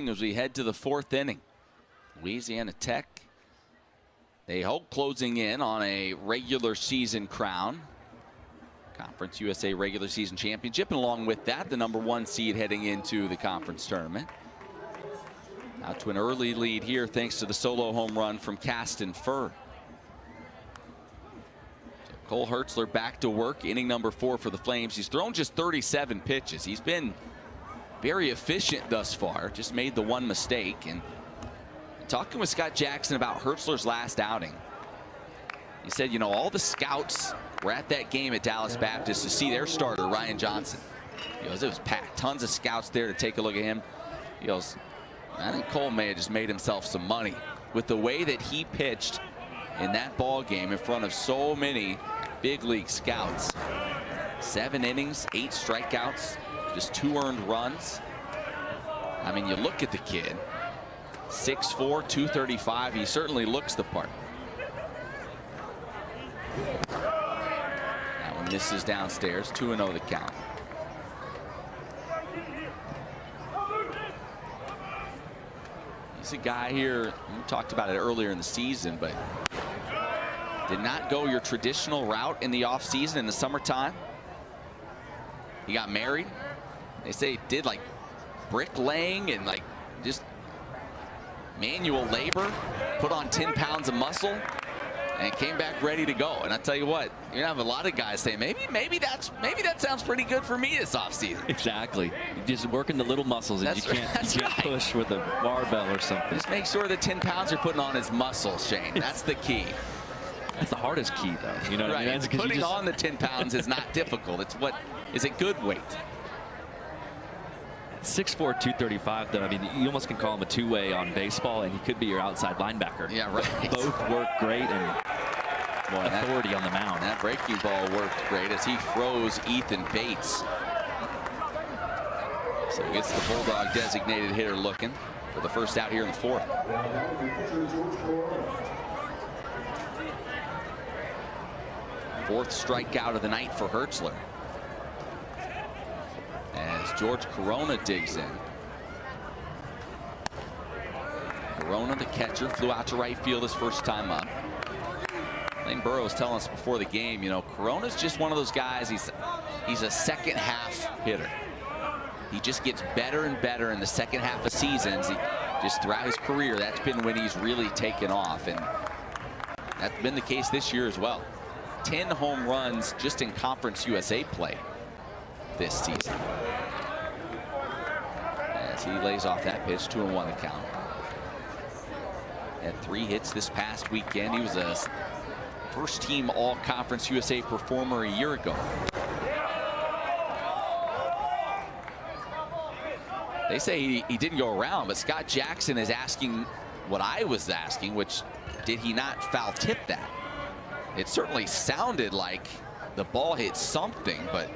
As we head to the fourth inning, Louisiana Tech, they hope closing in on a regular season crown. Conference USA regular season championship, and along with that, the #1 seed heading into the conference tournament. Out to an early lead here thanks to the solo home run from Caston Furr. So Cole Hertzler back to work, inning #4 for the Flames. He's thrown just 37 pitches. He's been very efficient thus far, just made the one mistake. And talking with Scott Jackson about Hertzler's last outing, he said, you know, all the scouts were at that game at Dallas Baptist to see their starter, Ryan Johnson. He goes, it was packed, tons of scouts there to take a look at him. He goes, I think Cole may have just made himself some money with the way that he pitched in that ball game in front of so many big league scouts. 7 innings, 8 strikeouts, just 2 earned runs. I mean, you look at the kid, 6'4", 235. He certainly looks the part. That one misses downstairs. 2-0 the count. He's a guy here, we talked about it earlier in the season, but did not go your traditional route in the offseason in the summertime. He got married. They say he did like bricklaying and like just manual labor, put on 10 pounds of muscle, and came back ready to go. And I tell you what, you're gonna have a lot of guys say, maybe that sounds pretty good for me this offseason. Exactly. Just working the little muscles, and you can't push with a barbell or something. Just make sure the 10 pounds are putting on his muscles, Shane. That's the key. That's the hardest key, though. You know what I mean? Putting on the 10 pounds is not difficult. It's what is a good weight. 6'4", 235, though. I mean, you almost can call him a two-way on baseball, and he could be your outside linebacker. Yeah, right. Both work great, and authority on the mound. That breaking ball worked great as he froze Ethan Bates. So he gets the Bulldog designated hitter looking for the first out here in the 4th. Fourth strikeout of the night for Hertzler, as George Corona digs in. Corona, the catcher, flew out to right field his first time up. Lane Burrow was telling us before the game, you know, Corona's just one of those guys. He's a second half hitter. He just gets better and better in the second half of seasons. Just throughout his career, that's been when he's really taken off, and that's been the case this year as well. 10 home runs just in Conference USA play this season. As he lays off that pitch, 2-1 the count. Had 3 hits this past weekend. He was a first-team All-Conference USA performer a year ago. They say he didn't go around, but Scott Jackson is asking what I was asking, which did he not foul tip that? It certainly sounded like the ball hit something, but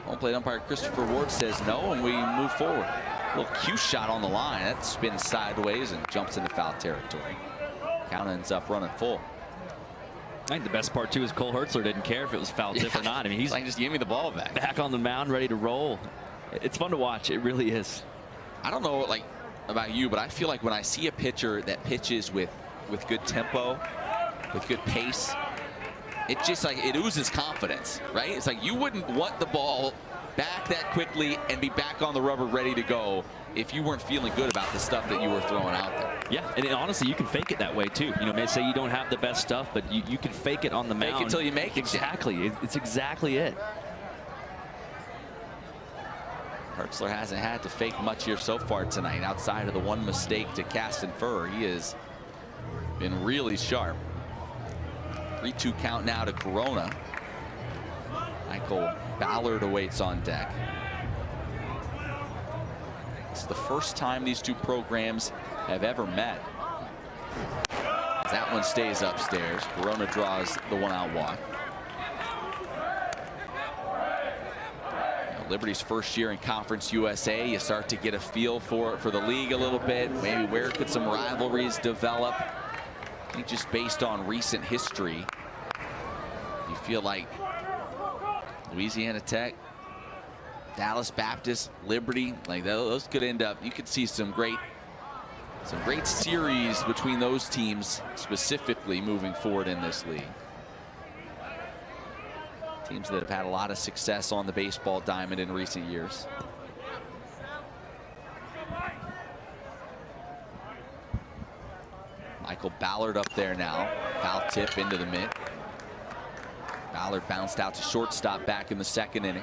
home plate umpire Christopher Ward says no, and we move forward. A little cue shot on the line. That spins sideways and jumps into foul territory. Count ends up running full. I think the best part, too, is Cole Hertzler didn't care if it was foul tip or not. I mean, he's like, just give me the ball back. Back on the mound, ready to roll. It's fun to watch. It really is. I don't know like about you, but I feel like when I see a pitcher that pitches with good tempo, with good pace, it just like it oozes confidence, right? It's like you wouldn't want the ball back that quickly and be back on the rubber ready to go if you weren't feeling good about the stuff that you were throwing out there. Yeah, and honestly, you can fake it that way too. You know, may say you don't have the best stuff, but you can fake it on the mound. Fake it till you make it. Exactly. It's exactly it. Hertzler hasn't had to fake much here so far tonight, outside of the one mistake to Caston Furr. He has been really sharp. 3-2 count now to Corona. Michael Ballard awaits on deck. It's the first time these two programs have ever met. As that one stays upstairs. Corona draws the one-out walk. Liberty's first year in Conference USA, you start to get a feel for the league a little bit. Maybe where could some rivalries develop? I think just based on recent history, you feel like Louisiana Tech Dallas Baptist, Liberty, like those could end up, you could see some great series between those teams specifically moving forward in this league. Teams that have had a lot of success on the baseball diamond in recent years. Michael Ballard up there now. Foul tip into the mid. Ballard bounced out to shortstop back in the second inning.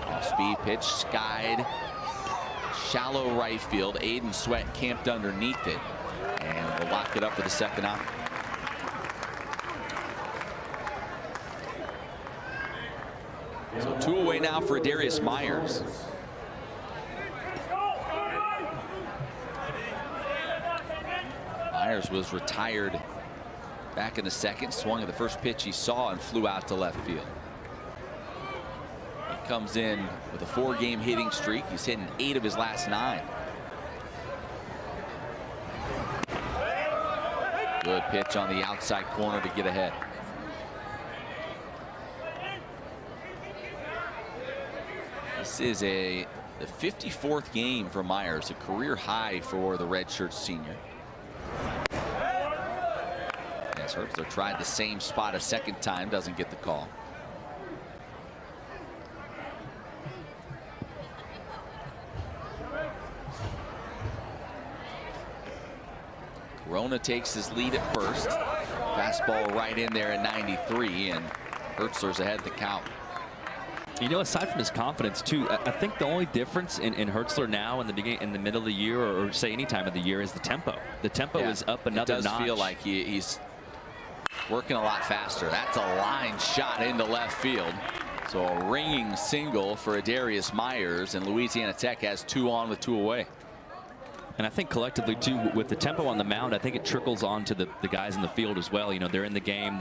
Off-speed pitch, skied. Shallow right field. Aiden Sweat camped underneath it. And we'll lock it up for the second out. So 2 away now for Darius Myers. Myers was retired back in the second, swung at the first pitch he saw and flew out to left field. He comes in with a 4-game hitting streak. He's hitting 8 of his last 9. Good pitch on the outside corner to get ahead. This is the 54th game for Myers, a career high for the redshirt senior. As Hertzler tried the same spot a second time, doesn't get the call. Corona takes his lead at first. Fastball right in there at 93, and Hertzler's ahead of the count. You know, aside from his confidence too, I think the only difference in Hertzler now in the middle of the year, or say any time of the year, is the tempo. The tempo is up another notch. It does feel like he's working a lot faster. That's a line shot into left field. So a ringing single for Darius Myers, and Louisiana Tech has 2 on with 2 away. And I think collectively too, with the tempo on the mound, I think it trickles on to the guys in the field as well. You know, they're in the game.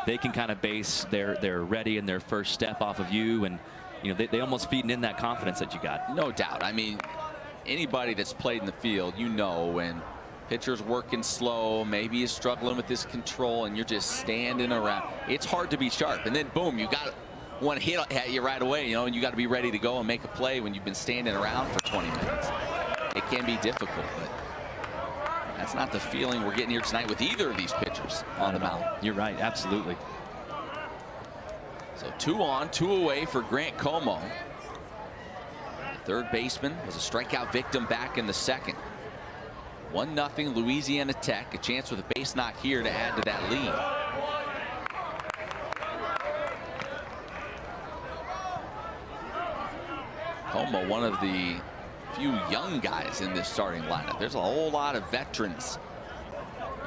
They can kind of base their ready and their first step off of you, and you know they almost feeding in that confidence that you got. No doubt. I mean, anybody that's played in the field, you know, when pitcher's working slow, maybe he's struggling with his control, and you're just standing around. It's hard to be sharp, and then boom, you got one hit at you right away, you know, and you got to be ready to go and make a play when you've been standing around for 20 minutes. It can be difficult, but that's not the feeling we're getting here tonight with either of these pitchers on the mound. You're right, absolutely. So 2 on, 2 away for Grant Como. Third baseman was a strikeout victim back in the second. 1-0 Louisiana Tech. A chance with a base knock here to add to that lead. Como, one of the few young guys in this starting lineup. There's a whole lot of veterans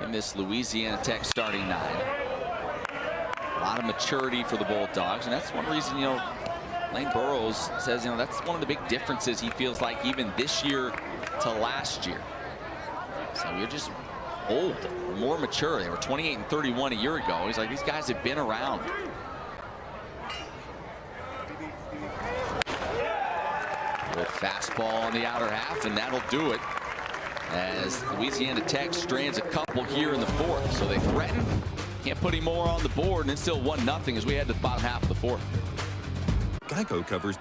in this Louisiana Tech starting 9. A lot of maturity for the Bulldogs, and that's one reason, you know, Lane Burroughs says, you know, that's one of the big differences he feels like even this year to last year. So we're just old, more mature. They were 28 and 31 a year ago. He's like, these guys have been around. Good fastball on the outer half, and that'll do it as Louisiana Tech strands a couple here in the 4th. So they threaten, can't put any more on the board, and it's still 1-0 as we head to the bottom half of the 4th. Geico covers